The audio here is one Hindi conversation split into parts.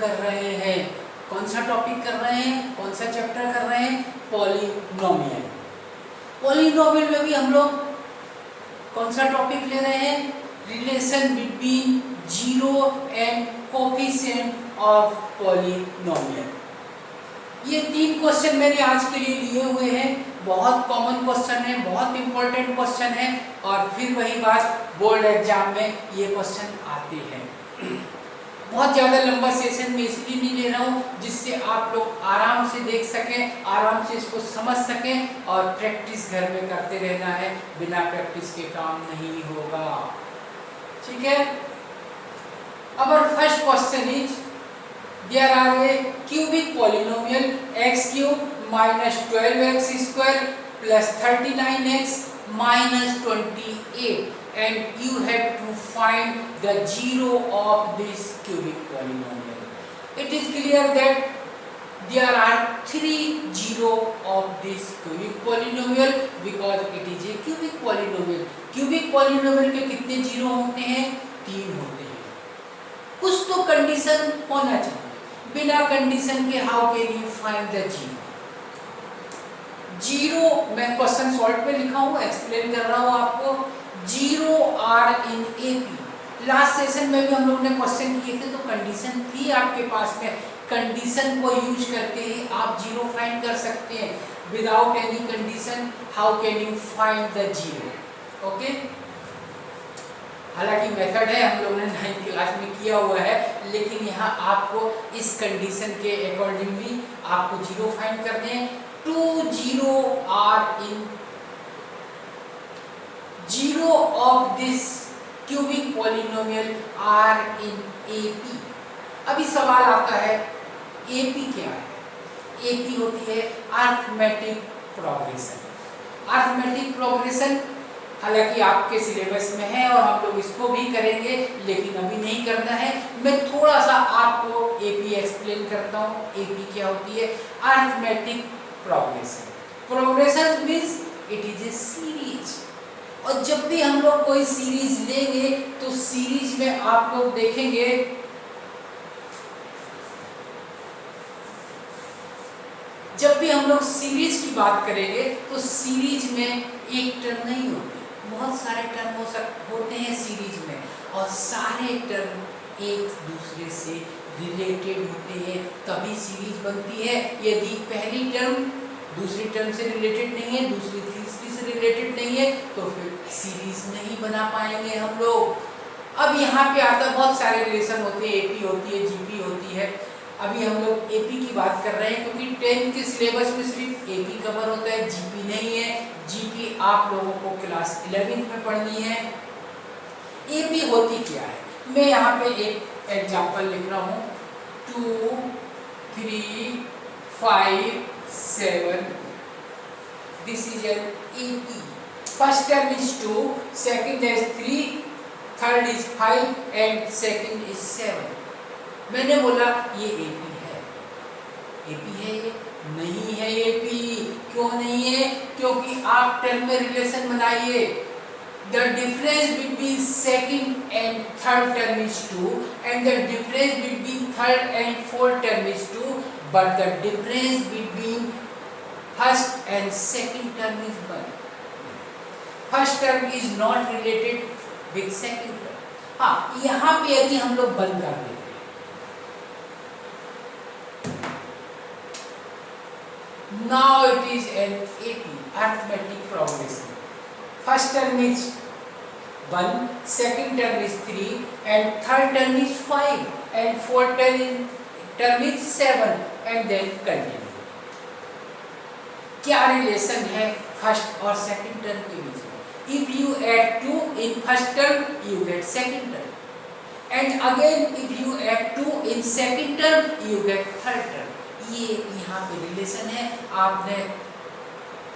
कर रहे हैं। कौन सा टॉपिक कर रहे हैं, कौन सा चैप्टर कर रहे हैं? पॉलिनोमियल। पॉलिनोमियल में भी हम लोग कौन सा टॉपिक ले रहे हैं? Relation between zero and coefficient of polynomial. ये 3 क्वेश्चन मैंने आज के लिए लिए हुए हैं। बहुत कॉमन क्वेश्चन है, बहुत इंपॉर्टेंट क्वेश्चन है, और फिर वही बात, बोर्ड एग्जाम में ये क्वेश्चन आते हैं। बहुत ज़्यादा लंबा सेशन में इसलिए नहीं ले रहा हूँ जिससे आप लोग आराम से देख सकें, आराम से इसको समझ सकें, और प्रैक्टिस घर में करते रहना है। बिना प्रैक्टिस के काम नहीं होगा, ठीक है। Our first question is, there are a cubic polynomial x cube minus 12x square plus 39x minus 28, and you have to find the zero of this cubic polynomial. It is clear that there are 3 zero of this cubic polynomial because it is a cubic polynomial. Cubic polynomial के कितने जीरो होते हैं? 3 होते हैं। कुछ तो कंडीशन होना चाहिए, बिना कंडीशन के how can you find the zero? Zero मैं क्वेश्चन सॉल्व पे लिखा हूँ, एक्सप्लेन कर रहा हूँ आपको। Zero are in AP. Last session में भी हम लोग ने क्वेश्चन किए थे, तो कंडीशन थी आपके पास में। कंडीशन को यूज करके ही आप जीरो फाइंड कर सकते हैं। Without any condition how can you find the zero? Okay, हालांकि मेथड है, हम लोगों ने 9th क्लास में किया हुआ है, लेकिन यहाँ आपको इस कंडीशन के अकॉर्डिंगली आपको जीरो फाइंड करने हैं। 2 zero are in zero of this cubic polynomial are in AP. अभी सवाल आता है, एपी क्या है? एपी होती है अरिथमेटिक प्रोग्रेशन। अरिथमेटिक प्रोग्रेशन हालांकि आपके सिलेबस में है और हम लोग इसको भी करेंगे, लेकिन अभी नहीं करना है। मैं थोड़ा सा आपको एपी एक्सप्लेन करता हूँ। एपी क्या होती है? Arithmetic progression. Progression means it is a series, और जब भी हम लोग कोई सीरीज लेंगे तो सीरीज में आप लोग देखेंगे जब भी हम लोग सीरीज की बात करेंगे तो सीरीज में एक टर्म नहीं होती, बहुत सारे टर्म होते हैं सीरीज में, और सारे टर्म एक दूसरे से रिलेटेड होते हैं, तभी सीरीज बनती है। यदि पहली टर्म दूसरी टर्म से रिलेटेड नहीं है, दूसरी तीसरी से रिलेटेड नहीं है, तो फिर सीरीज नहीं बना पाएंगे हम लोग। अब यहाँ पे आता बहुत सारे रिलेशन होते हैं, एपी होती है, जीपी होती है। अभी हम लोग एपी की बात कर रहे हैं क्योंकि 10th के सिलेबस में सिर्फ एपी कवर होता है, जीपी नहीं है। जीपी आप लोगों को क्लास 11th में पढ़नी है। एपी होती क्या है? मैं यहाँ पे एक एग्जांपल लिख रहा हूँ। 2 3 5 7, this is an AP. First term is 2, second is 3, third is 5 and second is 7। मैंने बोला ये एपी है। एपी है ये? नहीं है एपी। क्यों नहीं है? क्योंकि आप टर्म में रिलेशन बनाइए। The difference between second and third term is 2 and the difference between third and fourth term is 2, but the difference between first and second term is 1। First term is not related with second term. हाँ, यहाँ पे यदि हम लोग बंद कर दें, now it is an AP, arithmetic progression. First term is 1, second term is 3, and third term is 5, and fourth term is 7, and then continue. क्या रिलेशन है फर्स्ट और सेकंड टर्म के बीच में? If you add 2 in first term, you get second term, and again if you add 2 in second term, you get third term. ये यहाँ पे रिलेशन है। आपने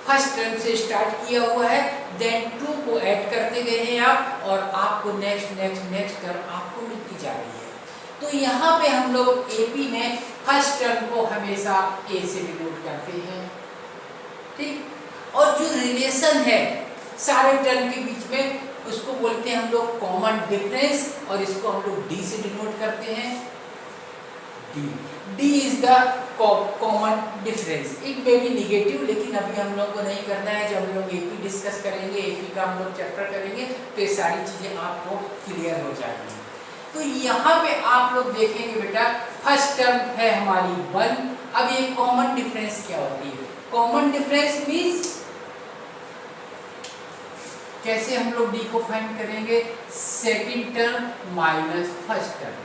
फर्स्ट टर्म से स्टार्ट किया हुआ है, देन 2 को ऐड करते गए हैं आप, और आपको नेक्स्ट नेक्स्ट नेक्स्ट टर्म आपको मिलती जा रही है। तो यहाँ पे हम लोग एपी में फर्स्ट टर्म को हमेशा ए से डिनोट करते हैं, ठीक। और जो रिलेशन है सारे टर्म के बीच में, उसको बोलते हैं हम लोग कॉमन डिफरेंस, और इसको हम लोग डी से डिनोट करते हैं। D. D is the common difference. It may be negative, लेकिन अभी हम लोग को नहीं करना है। जब हम लोग एपी डिस्कस करेंगे, एपी का हम लोग चैप्टर करेंगे, तो ये सारी चीजें आपको क्लियर हो जाएंगी। तो यहाँ पे आप लोग देखेंगे बेटा, फर्स्ट टर्म है हमारी 1। अब ये कॉमन डिफरेंस क्या होती है? कॉमन डिफरेंस मीन्स कैसे हम लोग डी को फाइंड करेंगे? Second term minus first term.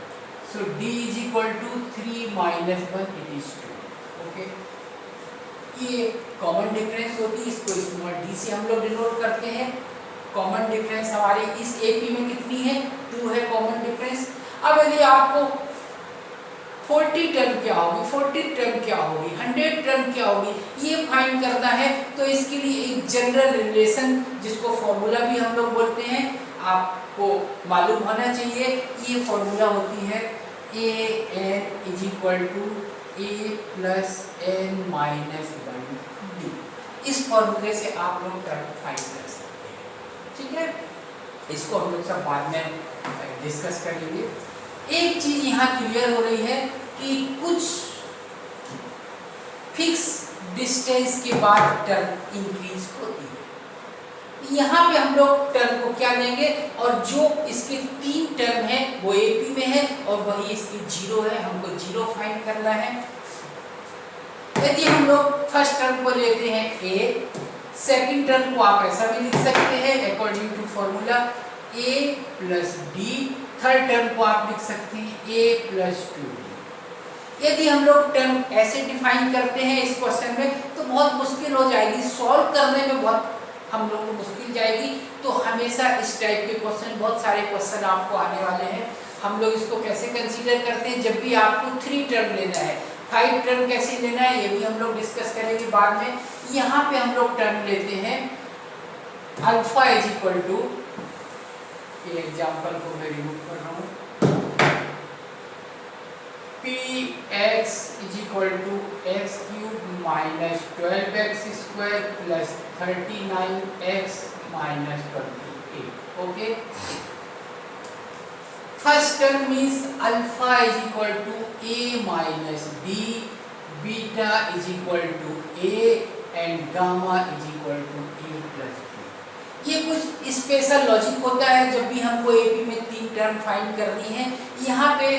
So D is equal to 3 माइनस 1 इट इज 2। ओके, ये कॉमन डिफरेंस होती है, इसको स्मॉल डी से हम लोग डिनोट करते हैं। कॉमन डिफरेंस हमारे इस एपी में कितनी है? 2 है कॉमन डिफरेंस। अब यदि आपको 40 टर्म क्या होगी, 40 टर्म क्या होगी, 100 टर्म क्या होगी, ये फाइंड करना है, तो इसके लिए एक जनरल रिलेशन, जिसको फॉर्मूला भी हम लोग बोलते हैं, आपको मालूम होना चाहिए। ये फॉर्मूला होती है A N is equal to A plus N minus 1 D. इस फॉर्मूले से आप लोग टर्म फाइंड कर सकते हैं, ठीक है। इसको हम लोग सब बाद में डिस्कस करेंगे। एक चीज यहाँ क्लियर हो रही है कि कुछ फिक्स डिस्टेंस के बाद टर्म इंक्रीज होती है। यहाँ पे हम लोग टर्म को क्या लेंगे, और जो इसके 3 टर्म है वो एपी में है, और वही इसकी 0 है, हमको 0 फाइंड करना है। यदि हम लोग फर्स्ट टर्म को लेते हैं ए, सेकंड टर्म को आप ऐसा भी लिख सकते हैं according to formula A plus D, third term को आप लिख सकते हैं ए प्लस 2। यदि हम लोग टर्म ऐसे डिफाइन करते हैं इस क्वेश्चन में, तो बहुत मुश्किल हो जाएगी, सॉल्व करने में बहुत हम लोग को मुश्किल जाएगी। तो हमेशा इस टाइप के क्वेश्चन, बहुत सारे क्वेश्चन आपको आने वाले हैं। हम लोग इसको कैसे कंसीडर करते हैं, जब भी आपको 3 टर्म लेना है, 5 टर्म कैसे लेना है, ये भी हम लोग डिस्कस करेंगे बाद में। यहाँ पे हम लोग टर्म लेते हैं अल्फा इज इक्वल टू, ये एग्जाम्पल को मैं रिमूव कर रहा हूँ, P X is equal to X cube minus 12x square plus 39x minus 28। Okay, first term means alpha is equal to A minus B, beta is equal to A and gamma is equal to A plus B. ये कुछ स्पेशल लॉजिक होता है जब भी हमको एपी में 3 टर्म फाइंड करनी है। यहाँ पे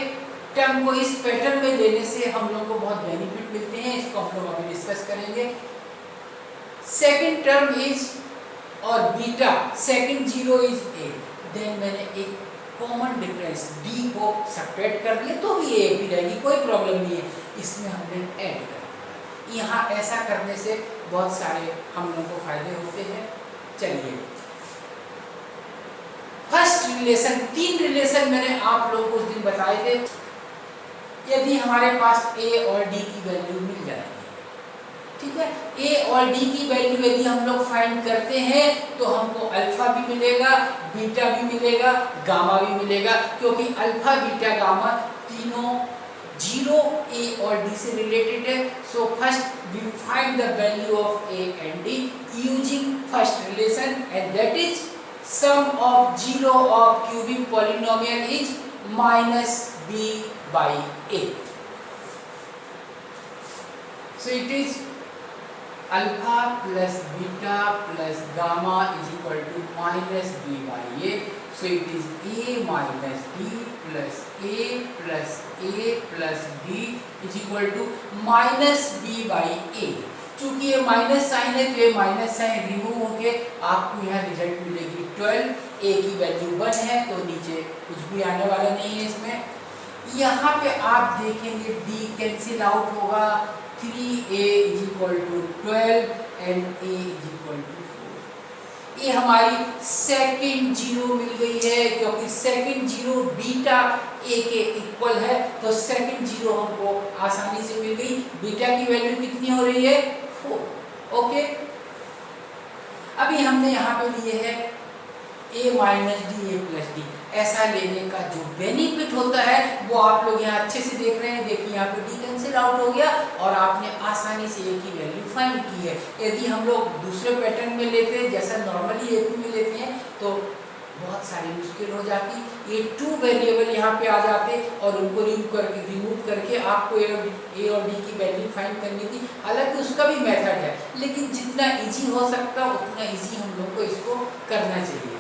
टर्म को इस पैटर्न में लेने से हम लोग को बहुत बेनिफिट मिलते हैं, इसको हम लोग अभी डिस्कस करेंगे। सेकंड टर्म इज और beta, second 0 is A, then मैंने एक कॉमन डिफरेंस डी को सब्ट्रैक्ट कर दिया तो भी एपी रहेगी, कोई प्रॉब्लम नहीं है, इसमें हमने ऐड कर दिया। यहाँ ऐसा करने से बहुत सारे हम लोग को फायदे होते हैं। चलिए, फर्स्ट रिलेशन, 3 रिलेशन मैंने आप लोगों को उस दिन बताए थे। यदि हमारे पास ए और डी की वैल्यू मिल जाएगी, ठीक है, ए और डी की वैल्यू यदि हम लोग फाइंड करते हैं तो हमको अल्फा भी मिलेगा, बीटा भी मिलेगा, गामा भी मिलेगा, क्योंकि अल्फा बीटा गामा तीनों 0 ए और डी से रिलेटेड है। So first we find the value of A and D using first relation, and that is sum of 0 of cubic polynomial is minus b by a. So it is alpha plus beta plus gamma is equal to minus b by a. So it is a minus d plus a plus a plus b is equal to minus b by a. चूंकि ये माइनस साइन है तो ये माइनस साइन रिमूव होके आपको यहाँ रिजल्ट मिलेगी 12। ए की वैल्यू 1 है तो नीचे कुछ भी आने वाला नहीं है इसमें। यहाँ पे आप देखेंगे डी कैंसिल आउट होगा, 3a is equal to 12 and a is equal to 4। ये हमारी सेकंड 0 मिल गई है, क्योंकि सेकंड 0 बीटा ए के इक्वल है, तो सेकंड 0 हमको आसानी से मिल गई। बीटा की वैल्यू कितनी हो रही है? 4। ओके, अभी हमने यहाँ पे लिए है a minus D, A plus D. ऐसा लेने का जो बेनिफिट होता है वो आप लोग यहाँ अच्छे से देख रहे हैं। देखिए यहाँ पे डी कैंसिल आउट हो गया और आपने आसानी से ए की वैल्यू फाइंड की है। यदि हम लोग दूसरे पैटर्न में लेते हैं, जैसा नॉर्मली एपी में लेते हैं, तो बहुत सारी मुश्किल हो जाती। ये 2 वेरिएबल यहाँ पे आ जाते और उनको रिमूव करके आपको ए और डी की वैल्यू फाइंड करनी थी। हालांकि उसका भी मेथड है, लेकिन जितना इजी हो सकता उतना इजी हम लोग को इसको करना चाहिए।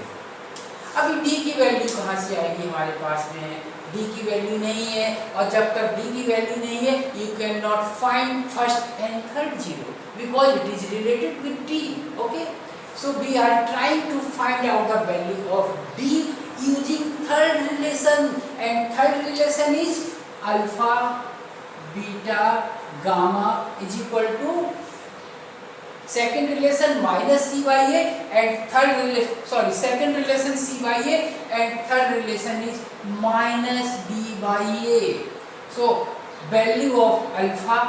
अभी डी की वैल्यू कहाँ से आएगी हमारे पास में? डी की वैल्यू नहीं है, और जब तक डी की वैल्यू नहीं है you can not find first and third zero because it is related with D. Okay, so we are trying to find out the value of d using third relation, and third relation is alpha beta gamma is equal to second relation minus c by a, and third relation second relation c by a and third relation is minus b by a. so value of alpha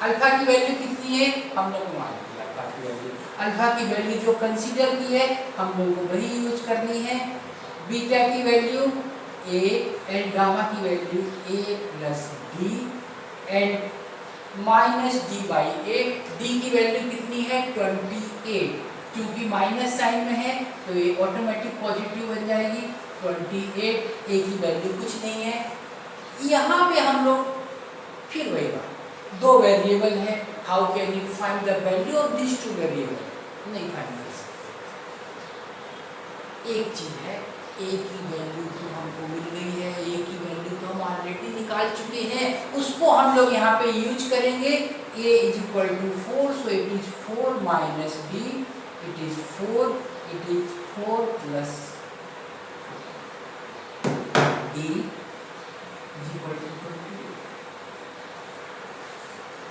की वैल्यू कितनी है हम लोग को मालूम है। अल्फा की वैल्यू, अल्फा की वैल्यू जो कंसीडर की है हम लोग को वही यूज करनी है। बीटा की वैल्यू a एंड गामा की value a plus D and minus D by A. D की वैल्यू कितनी है 28, क्योंकि माइनस साइन में है तो ये ऑटोमेटिक पॉजिटिव बन जाएगी 28। ए की वैल्यू कुछ नहीं है। यहाँ पे हम लोग फिर वही बात, 2 वेरिएबल है, how can you find the value of this 2 variable? नहीं फाइंड कर सकते। एक चीज है, ए की वैल्यू तो हमको मिल गई है, ए की वैल्यू तो हम ऑलरेडी निकाल चुके हैं, उसको हम लोग यहाँ पे यूज करेंगे। A is equal to 4, so it is 4 minus D, it is 4 plus D is equal to.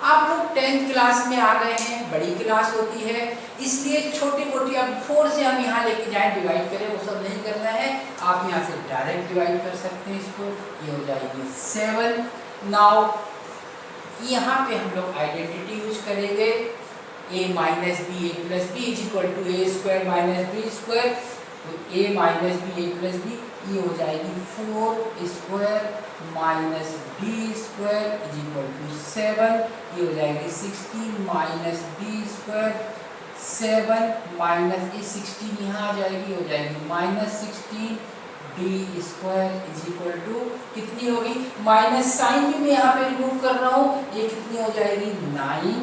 आप लोग 10th क्लास में आ गए हैं, बड़ी क्लास होती है, इसलिए छोटी मोटी अब 4 से हम यहाँ लेके जाएं डिवाइड करें वो सब नहीं करना है। आप यहाँ से डायरेक्ट डिवाइड कर सकते हैं इसको, ये हो जाएगी 7। नाउ यहाँ पे हम लोग आइडेंटिटी यूज करेंगे, a minus B A plus B is equal to A square minus B square. तो a minus B A plus B ये हो जाएगी 4 square minus D square is equal to 7। ये हो जाएगी 16 माइनस डी स्क्वायर, 7 माइनस ये 16 यहाँ आ जाएगी, हो जाएगी minus 16 D square is equal to कितनी होगी? माइनस साइन भी मैं यहाँ पे रिमूव कर रहा हूँ, ये कितनी हो जाएगी 9।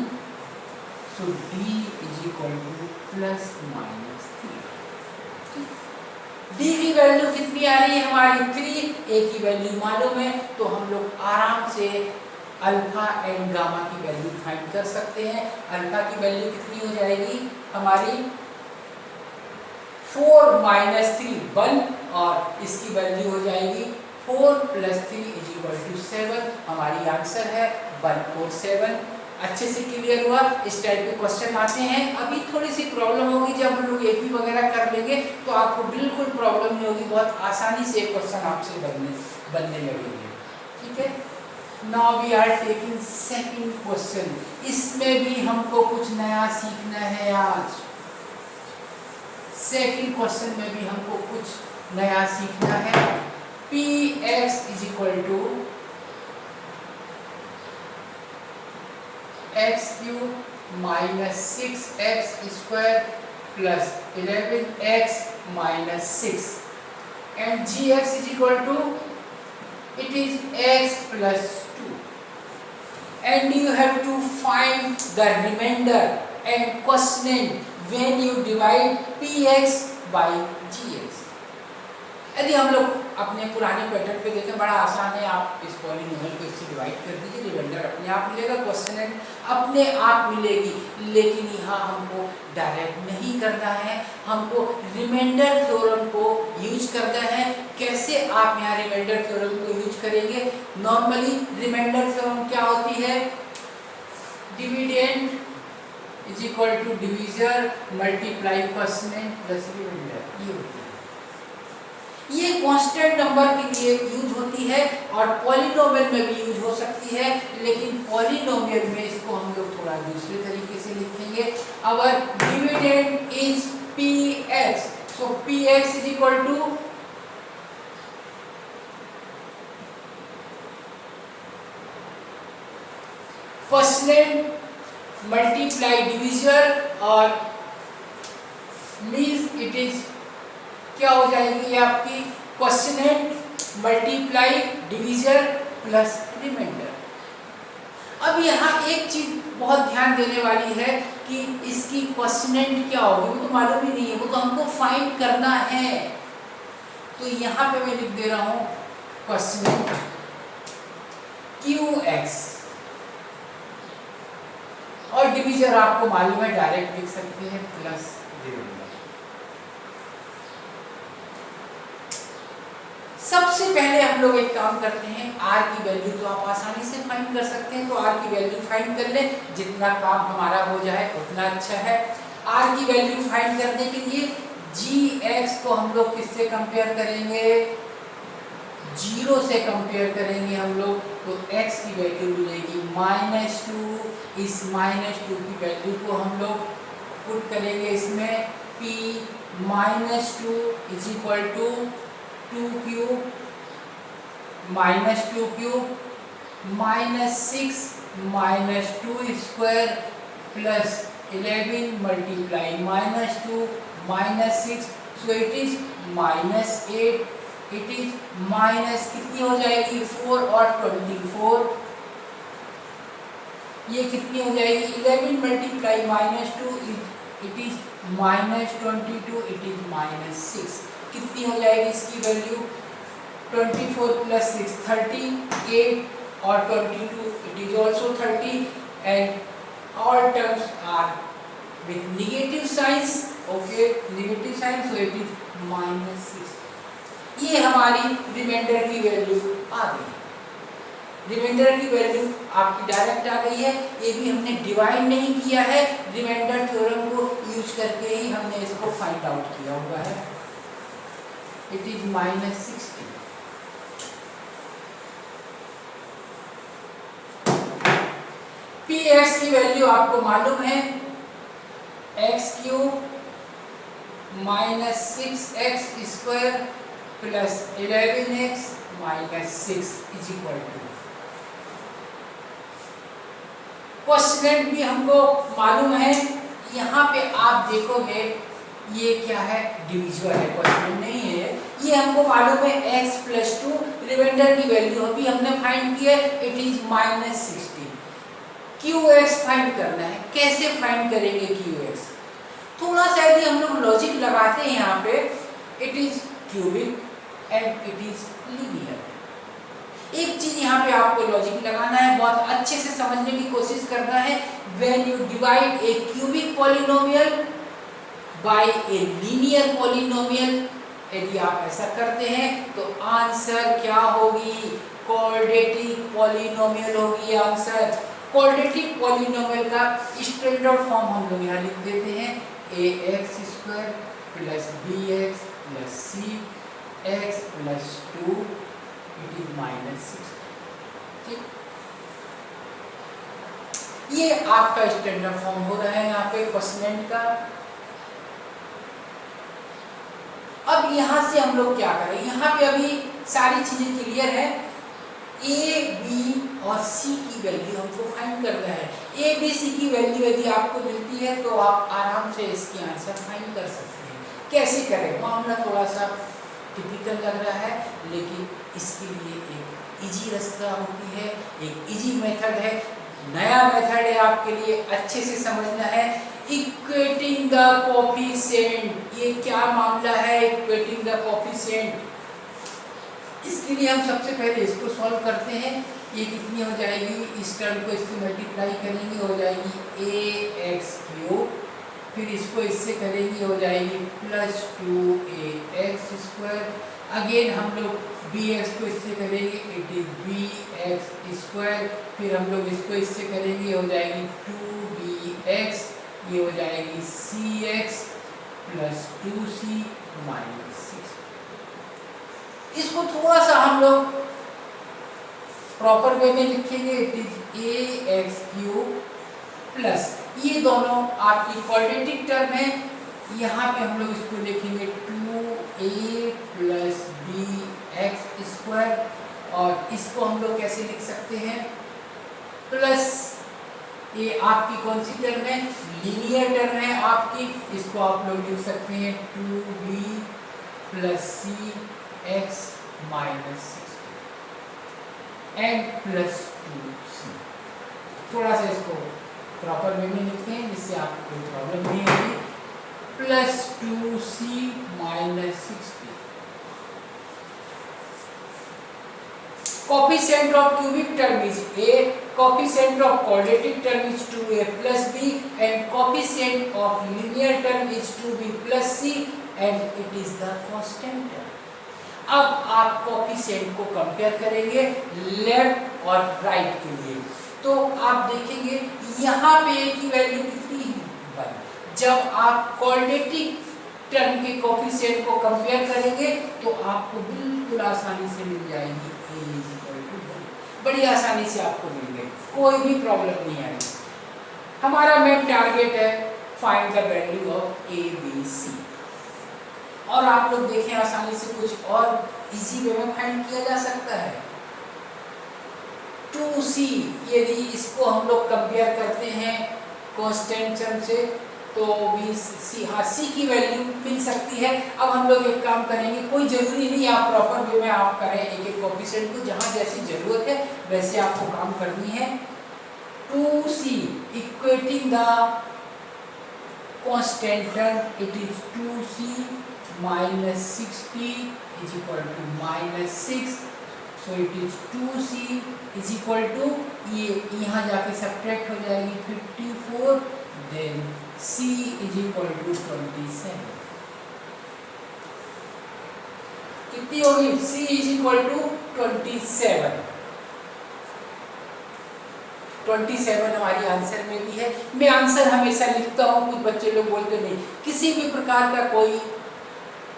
So D is equal to plus minus 3। D की वैल्यू कितनी आ रही है हमारी 3, ए की वैल्यू मालूम है, तो हम लोग आराम से अल्फा एंड गामा की वैल्यू फाइंड कर सकते हैं। अल्फा की वैल्यू कितनी हो जाएगी हमारी 4 माइनस 3 1, और इसकी वैल्यू हो जाएगी 4 प्लस 3 इज इक्वल टू 7। हमारी आंसर है 147। अच्छे से क्लियर हुआ? इस टाइप के क्वेश्चन आते हैं। अभी थोड़ी सी प्रॉब्लम होगी, जब हम लोग एपी वगैरह कर लेंगे तो आपको बिल्कुल प्रॉब्लम नहीं होगी, बहुत आसानी से क्वेश्चन आपसे बनने लगेंगे। ठीक है, now we are taking second question. इसमें भी हमको कुछ नया सीखना है आज। सेकंड क्वेश्चन में भी हमको कुछ नया सीखना है। P X is equal to X cube minus 6x square plus 11x minus 6 and G X is equal to it is x plus 2 and you have to find the remainder and quotient when you divide px by gx। यदि हम लोग अपने पुराने पैटर्न पे देखें, बड़ा आसान है, आप इस पॉलिनोमियल को इससे डिवाइड कर दीजिए, रिमाइंडर अपने आप मिलेगा, क्वेश्चन अपने आप मिलेगी। लेकिन यहाँ हमको डायरेक्ट नहीं करना है, हमको रिमाइंडर थ्योरम को यूज करना है। कैसे आप यहाँ रिमाइंडर थ्योरम को यूज करेंगे? नॉर्मली रिमाइंडर थ्योरम क्या होती है? Dividend is equal to divisor multiply quotient plus remainder, ये होती है। ये कांस्टेंट नंबर के लिए यूज होती है और पॉलिनोमियल में भी यूज हो सकती है, लेकिन पॉलिनोमियल में इसको हम लोग थोड़ा दूसरे तरीके से लिखेंगे। Our dividend is px, so px is equal to quotient multiply divisor, और मीन्स इट इज क्या हो जाएगी ये आपकी quotient multiply divisor plus remainder. अब यहाँ एक चीज बहुत ध्यान देने वाली है कि इसकी क्वेश्चनेंट क्या होगी, वो तो मालूम ही नहीं है, वो तो हमको फाइंड करना है। तो यहाँ पे मैं लिख दे रहा हूँ क्वेश्चनेंट QX और डिवीजर आपको मालूम है डायरेक्ट लिख सकते हैं प्लस रिमाइंडर। सबसे पहले हम लोग एक काम करते हैं, R की वैल्यू तो आप आसानी से फाइंड कर सकते हैं, तो R की वैल्यू फाइंड कर लें, जितना काम हमारा हो जाए उतना अच्छा है। R की वैल्यू फाइंड करने के लिए GX को हम लोग किससे कंपेयर करेंगे, 0 से कंपेयर करेंगे हम लोग, तो X की वैल्यू मिलेगी -2। इस -2 की वैल्यू को हम लोग पुट करेंगे इसमें, P -2 is equal to 2 cube -2 cube -6 -2 square plus 11 multiply -2 -6, so it is -8, it is minus कितनी हो जाएगी 4 और 24, ये कितनी हो जाएगी 11 multiply -2 it is -22, it is -6, कितनी हो जाएगी इसकी वैल्यू 24 प्लस 6 38 और 22 it is also 30 and all terms are with negative signs, okay negative signs, so it is -6। ये हमारी रिमाइंडर की वैल्यू आ गई। रिमाइंडर की वैल्यू आपकी डायरेक्ट आ गई है, ये भी हमने डिवाइड नहीं किया है, रिमाइंडर थ्योरम को यूज करके ही हमने इसको फाइंड आउट किया हुआ है। It is -60। Px की वैल्यू आपको मालूम है x³ -6x square plus 11x -6 is equal to, question भी हमको मालूम है। यहाँ पे आप देखोगे ये क्या है, डिविजर है, क्वेश्चन नहीं है, ये हमको मालूम है x + 2, रिमाइंडर की वैल्यू अभी हमने फाइंड की है, इट इज -16। QX फाइंड करना है, कैसे फाइंड करेंगे QX, थोड़ा सा यदि हम लोग लॉजिक लगाते हैं यहाँ पे, it is cubic and it is linear. एक चीज यहाँ पे आपको लॉजिक लगाना है, बहुत अच्छे से समझने की कोशिश करना है। When you divide A cubic polynomial bye a linear polynomial, यदि आप ऐसा करते हैं तो आंसर क्या होगी, क्वाड्रेटिक पॉलिनोमियल होगी आंसर। क्वाड्रेटिक पॉलिनोमियल का स्टैंडर्ड फॉर्म हम लोग यहाँ लिख देते हैं, ax² + bx + cx + 2 it is -6। ठीक, ये आपका स्टैंडर्ड फॉर्म हो रहा है यहाँ पे क्वेश्चन का। अब यहाँ से हम लोग क्या करें, यहाँ पे अभी सारी चीजें क्लियर है, ए बी और सी की वैल्यू हमको फाइंड करना है। ए बी सी की वैल्यू यदि आपको मिलती है तो आप आराम से इसकी आंसर फाइंड कर सकते हैं। कैसे करें, मामला थोड़ा सा टिपिकल लग रहा है, लेकिन इसके लिए एक इजी रास्ता होती है, एक इजी मेथड है, नया मेथड है आपके लिए, अच्छे से समझना है। इक्वेटिंग द कोफिशिएंट, ये क्या मामला है, इक्वेटिंग द कोफिशिएंट। इसके लिए हम सबसे पहले इसको सॉल्व करते हैं। ये कितनी हो जाएगी, इस टर्म को इससे मल्टीप्लाई करेंगे, हो जाएगी ax³, फिर इसको इससे करेंगे, हो जाएगी +2ax²। अगेन हम लोग bx को इससे करेंगे, इट इज bx², फिर हम लोग इसको इससे करेंगे, हो जाएगी 2bx, ये हो जाएगी cx + 2c -6। इसको थोड़ा सा हम लोग प्रॉपर वे में लिखेंगे, इट इज ax³ प्लस, ये दोनों आपकी क्वाड्रेटिक टर्म है, यहाँ पे हम लोग इसको लिखेंगे 2a + bx², और इसको हम लोग कैसे लिख सकते हैं, प्लस ये आपकी कौन सी टर्म है, लीनियर टर्म है आपकी, इसको आप लोग लिख सकते हैं 2b plus C X minus 60 and plus 2c। थोड़ा सा इसको प्रॉपर वे में लिखते हैं जिससे आपको कोई प्रॉब्लम नहीं होगी। Plus 2c minus 60। Coefficient of cubic term is a, coefficient of quadratic term is 2a plus b, and coefficient of linear term is 2b plus c, and it is the constant term. अब आप coefficient को कंपेयर करेंगे लेफ्ट और राइट के लिए, तो आप देखेंगे यहाँ पे a की वैल्यू कितनी है 1। जब आप क्वाड्रेटिक टर्म के कोफिशिएंट को कंपेयर करेंगे तो आपको बिल्कुल आसानी से मिल जाएगी a = 1। बड़ी आसानी से आपको मिल गई, कोई भी प्रॉब्लम नहीं आएगी। हमारा मेन टारगेट है find the value of a b c, और आप लोग देखें आसानी से कुछ और इजी वे में फाइंड किया जा सकता है। 2c यदि इसको हम लोग कंपेयर करते हैं कांस्टेंट टर्म से तो भी सी की वैल्यू मिल सकती है। अब हम लोग एक काम करेंगे, कोई जरूरी नहीं आप प्रॉपर वे में आप करें एक एक कोफिशिएंट को, जहां जैसी जरूरत है वैसे आपको काम करनी है। 2c equating the constant term, it is 2c minus 60 is equal to minus 6, so it is 2c is equal to, ये यहाँ जाके सब्ट्रैक्ट हो जाएगी 54, then c is equal to 27। कितनी होगी? c is equal to 27। 27 हमारी आंसर में भी है। मैं आंसर हमेशा लिखता हूँ, कुछ बच्चे लोग बोलते नहीं, किसी भी प्रकार का कोई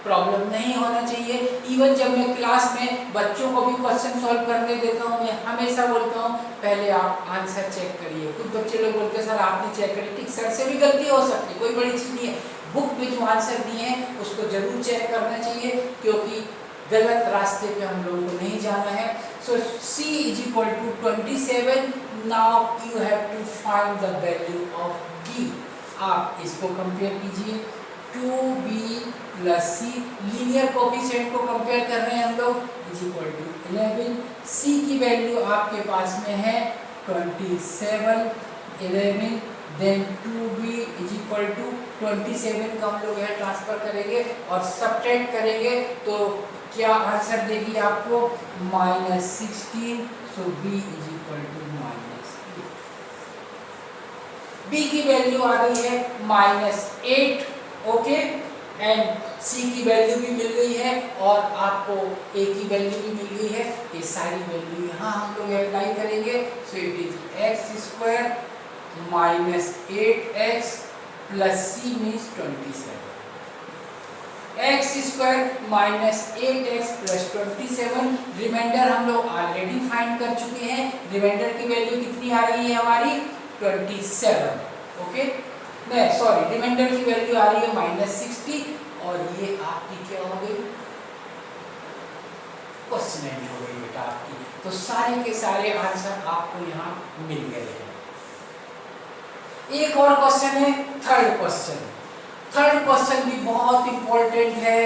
प्रॉब्लम नहीं होना चाहिए। इवन जब मैं क्लास में बच्चों को भी क्वेश्चन सॉल्व करने देता हूँ, मैं हमेशा बोलता हूँ पहले आप आंसर चेक करिए। कुछ बच्चे लोग बोलते हैं सर आपने चेक करी, ठीक, सर से भी गलती हो सकती है, कोई बड़ी चीज़ नहीं है। बुक में जो आंसर दिए हैं उसको जरूर चेक करना चाहिए, क्योंकि गलत रास्ते पे हम लोगों को नहीं जाना है। So c is equal to 27। Now you have to find the value of b। आप इसको कंपेयर कीजिए, 2b plus c, linear coefficient को कंपेयर कर रहे हैं हम लोग, इज इक्वल टू 11। c की वैल्यू आपके पास में है 27, 11, then 2b is equal to 27 का हम लोग यहाँ ट्रांसफर करेंगे और सब्ट्रैक्ट करेंगे तो क्या आंसर देगी आपको -16, so b is equal to -8। b की वैल्यू आ गई है -8, ओके, एंड c की वैल्यू भी मिल गई है और आपको a की वैल्यू भी मिल गई है। ये सारी वैल्यू यहाँ हम लोग अप्लाई करेंगे, so it is x² -8x plus c means 27। x² -8x plus 27, remainder हम लोग ऑलरेडी फाइंड कर चुके हैं। रिमाइंडर की वैल्यू कितनी आ रही है हमारी 27, ओके, नहीं सॉरी, रिमाइंडर की वैल्यू आ रही है -60 और ये आपकी क्या हो गई, क्वेश्चन एंड हो गई बेटा आपकी। तो सारे के सारे आंसर आपको यहाँ मिल गए हैं। एक और क्वेश्चन है, थर्ड क्वेश्चन। थर्ड क्वेश्चन भी बहुत इंपॉर्टेंट है,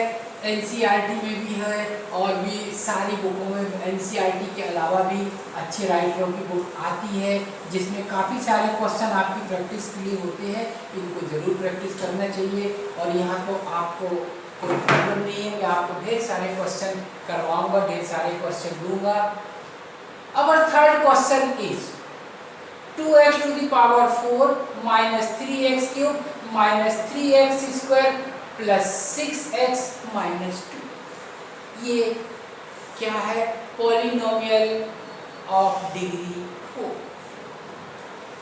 एनसीईआरटी में भी है और भी सारी बुकों में एनसीईआरटी के अलावा भी अच्छे राइटरों की बुक आती है जिसमें काफ़ी सारे क्वेश्चन आपकी प्रैक्टिस के लिए होते हैं। इनको ज़रूर प्रैक्टिस करना चाहिए और यहाँ तो आपको कोई प्रॉब्लम नहीं है, मैं आपको ढेर सारे क्वेश्चन करवाऊँगा, ढेर सारे क्वेश्चन दूँगा। Our third question is 2x to the power 4 minus 3x cube minus 3x square plus 6x minus 2। ये क्या है? Polynomial of degree 4।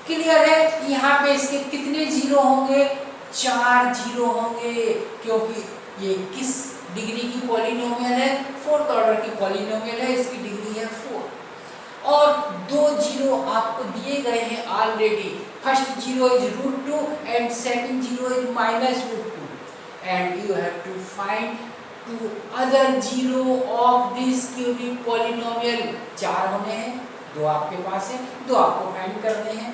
क्लियर है? यहाँ पे इसके कितने जीरो होंगे? 4 जीरो होंगे, क्योंकि ये किस डिग्री की पॉलिनोमियल है? 4th ऑर्डर की पॉलिनोमियल है, इसकी डिग्री है 4 और 2 जीरो आपको दिए गए हैं already. First zero is √2 and second zero is -√2 and you have to find 2 other zero of this cubic polynomial। 4 होने हैं, 2 आपके पास है, 2 आपको फाइंड करने हैं।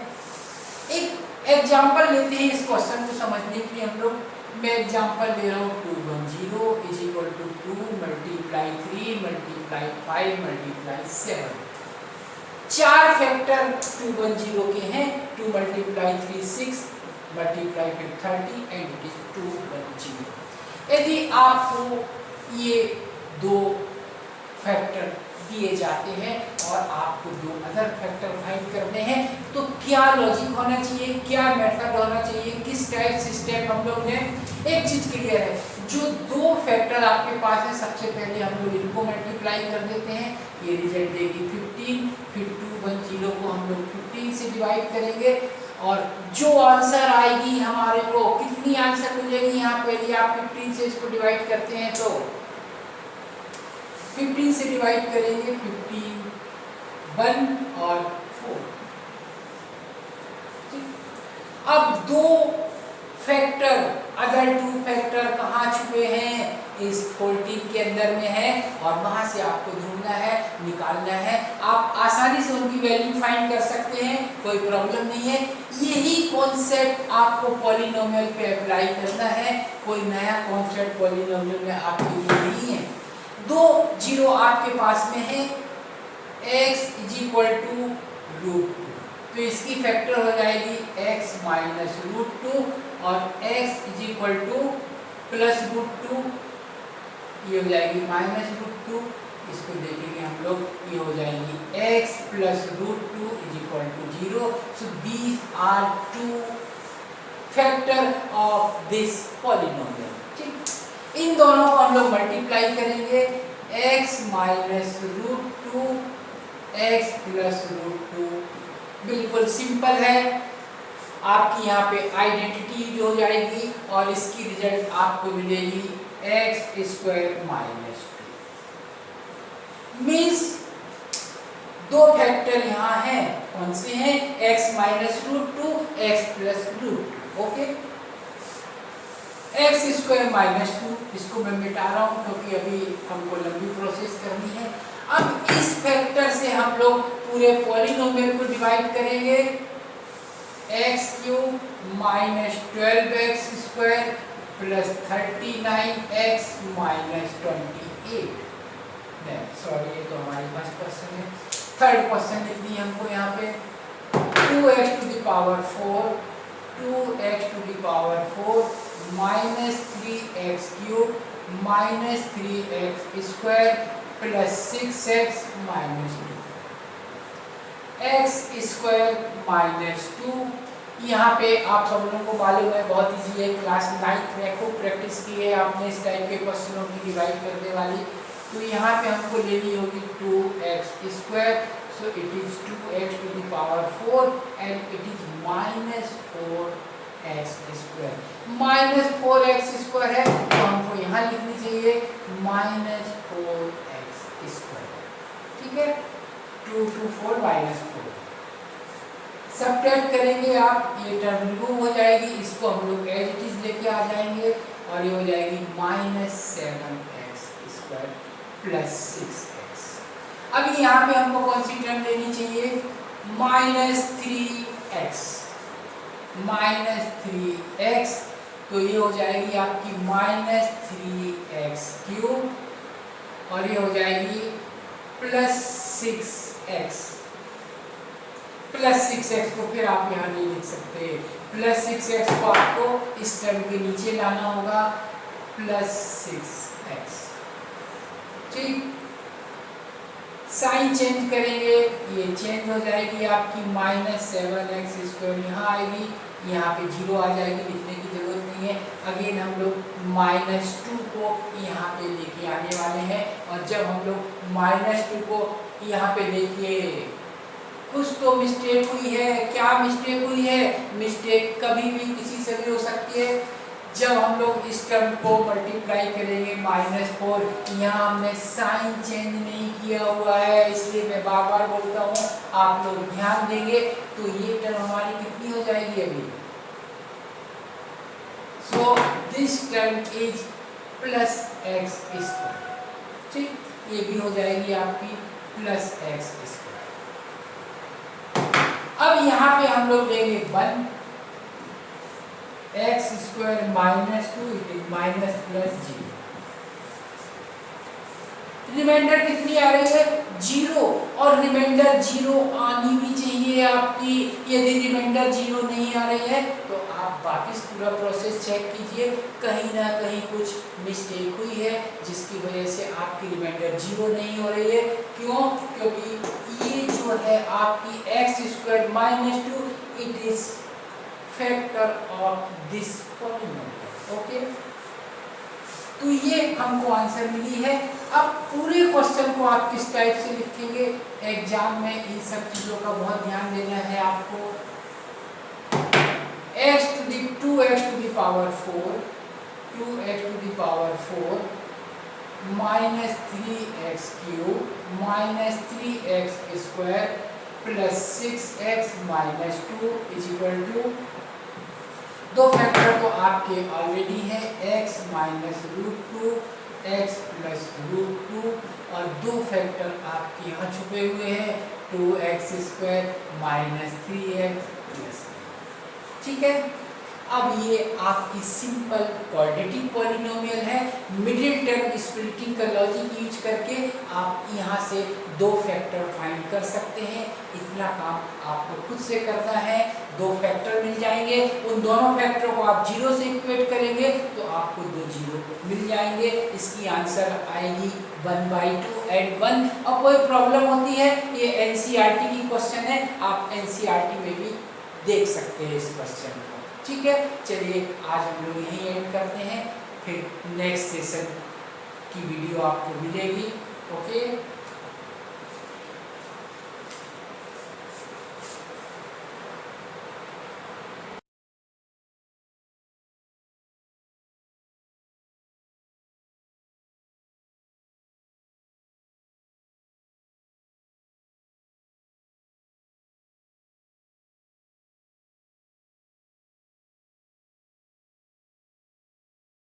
एक एग्जांपल लेते हैं इस क्वेश्चन को समझने के लिए हम लोग। मैं एग्जांपल दे रहा हूँ 210 is equal to 2 multiply 3 multiply 5 multiply 7। चार फैक्टर 210 के हैं, 2 मल्टीप्लाई 3 6 मल्टीप्लाई फिर 30 एंड इट इज 210। यदि आपको ये दो फैक्टर दिए जाते हैं और आपको दो अदर फैक्टर फाइंड करने हैं तो क्या लॉजिक होना चाहिए, क्या मेथड होना चाहिए, किस टाइप से स्टेप हम लोग ने। एक चीज क्लियर है, जो दो फैक्टर आपके पास है सबसे पहले हम लोग इनको मल्टीप्लाई कर देते हैं, ये रिजल्ट देगी 15, फिर 210 को हम लोग 15 से डिवाइड करेंगे और जो आंसर आएगी हमारे को, कितनी आंसर मिलेगी यहाँ पे यदि आप 15 से इसको डिवाइड करते हैं तो 15 से डिवाइड करेंगे 15 1 और 4। अब दो फैक्टर अदर टू फैक्टर कहाँ छुपे हैं, इस 14 के अंदर में है और वहां से आपको ढूंढना है, निकालना है। आप आसानी से उनकी वैल्यू फाइंड कर सकते हैं, कोई प्रॉब्लम नहीं है। यही कॉन्सेप्ट आपको पॉलिनोमियल पे अप्लाई करना है, कोई नया कॉन्सेप्ट पॉलिनोमियल में आपके लिए नहीं है। दो जीरो आपके पास में है, x is equal to root 2, तो इसकी फैक्टर हो जाएगी x माइनस रूट 2 और x is equal to plus root 2, ये हो जाएगी माइनस रूट 2, इसको देखेंगे हम लोग, ये हो जाएगी x plus root 2 is equal to 0। So these are two factor of this polynomial. ठीक, इन दोनों को हम लोग मल्टीप्लाई करेंगे, x minus root 2 x plus root 2, बिल्कुल सिंपल है। आपकी यहाँ पे आइडेंटिटी जो हो जाएगी और इसकी रिजल्ट आपको मिलेगी x स्क्वायर माइनस 2। मीन्स दो फैक्टर यहाँ हैं, कौन से हैं, x minus root 2 x plus root 2। Okay, x square minus 2 इसको मैं मिटा रहा हूँ क्योंकि अभी हमको लंबी प्रोसेस करनी है। अब इस फैक्टर से हम लोग पूरे पॉलिनोमियल को डिवाइड करेंगे, x cube minus 12x square plus 39x minus 28। Sorry, ये तो हमारी फर्स्ट क्वेश्चन है। थर्ड क्वेश्चन लिख दी हमको यहाँ पे 2x to the power 4 2x to the power 4 minus 3x cube minus 3x square plus 6x minus 2 x square minus 2। यहाँ पे आप सब लोगों को मालूम है, बहुत इजी है, क्लास 9 में खूब प्रैक्टिस की है आपने इस टाइप के क्वेश्चनों की डिवाइड करने वाली। तो यहाँ पे हमको लेनी होगी 2x square, so it is 2x to the power 4 and it is minus 4x square. Minus 4x square है तो हमको यहाँ लिखनी चाहिए माइनस 4x स्क्वायर। ठीक है, 2 2 4 माइनस 4 सब्ट्रैक्ट करेंगे आप, ये टर्म रिमूव हो जाएगी, इसको हम लोग एज इट इज लेके आ जाएंगे और ये हो जाएगी minus 7x square plus 6x। अब यहाँ पे हमको कौन सी टर्म लेनी चाहिए, माइनस 3x माइनस 3x, तो ये हो जाएगी आपकी माइनस 3x क्यूब और ये हो जाएगी प्लस 6x। प्लस 6x को फिर आप यहाँ नहीं लिख सकते, प्लस 6x को आपको इस टर्म के नीचे लाना होगा, प्लस 6x। ठीक, साइन चेंज करेंगे, ये चेंज हो जाएगी आपकी माइनस 7x स्क्वायर यहाँ आएगी, यहाँ पे 0 आ जाएगी, लिखने की जरूरत नहीं है। अगेन हम लोग माइनस 2 को यहाँ पे लेके आने वाले हैं और जब हम लोग माइनस 2 को यहाँ पे लेके, कुछ तो मिस्टेक हुई है, क्या मिस्टेक हुई है, मिस्टेक कभी भी किसी से भी हो सकती है। जब हम लोग इस टर्म को मल्टीप्लाई करेंगे माइनस 4, यहाँ हमने साइन चेंज नहीं किया हुआ है, इसलिए मैं बार बार बोलता हूँ, आप लोग ध्यान देंगे तो ये टर्म हमारी कितनी हो जाएगी अभी, so this term is plus x square. ठीक, ये भी हो जाएगी आपकी प्लस x स्क्वायर। अब यहाँ पे हम लोग लेंगे 1, x square minus 2 it is minus plus 0। Remainder कितनी आ रही है? 0। और रिमाइंडर 0 आनी भी चाहिए आपकी। यदि रिमाइंडर 0 नहीं आ रही है तो आप वापस पूरा प्रोसेस चेक कीजिए, कहीं ना कहीं कुछ मिस्टेक हुई है जिसकी वजह से आपकी रिमाइंडर 0 नहीं हो रही है। क्यों? क्योंकि ये जो है आपकी x square minus 2 it is factor of this polynomial. Okay, तो ये हमको आंसर मिली है। अब पूरे क्वेश्चन को आप किस टाइप से लिखेंगे एग्जाम में, इन सब चीजों का बहुत ध्यान देना है आपको। x to the 2x to the power 4 2x to the power 4 minus 3x cube minus 3x square plus 6x minus 2 is equal to, दो फैक्टर तो आपके ऑलरेडी है, x minus root 2 x plus root 2 और दो फैक्टर आपके यहाँ छुपे हुए हैं 2x square minus 3x plus. ठीक है, अब ये आपकी सिंपल क्वाड्रेटिक पॉलिनोमियल है। मिडिल टर्म स्प्लिटिंग का लॉजिक यूज करके आप यहाँ से दो फैक्टर फाइंड कर सकते हैं। इतना काम आपको खुद से करना है। दो फैक्टर मिल जाएंगे, उन दोनों फैक्टर को आप 0 से इक्वेट करेंगे तो आपको दो 0 मिल जाएंगे। इसकी आंसर आएगी 1/2 एंड 1। अब कोई प्रॉब्लम होती है, ये एनसीईआरटी की क्वेश्चन है, आप एनसीईआरटी में भी देख सकते हैं इस क्वेश्चन को। ठीक है, चलिए आज हम लोग यहीं एंड करते हैं, फिर नेक्स्ट सेशन की वीडियो आपको मिलेगी। ओके।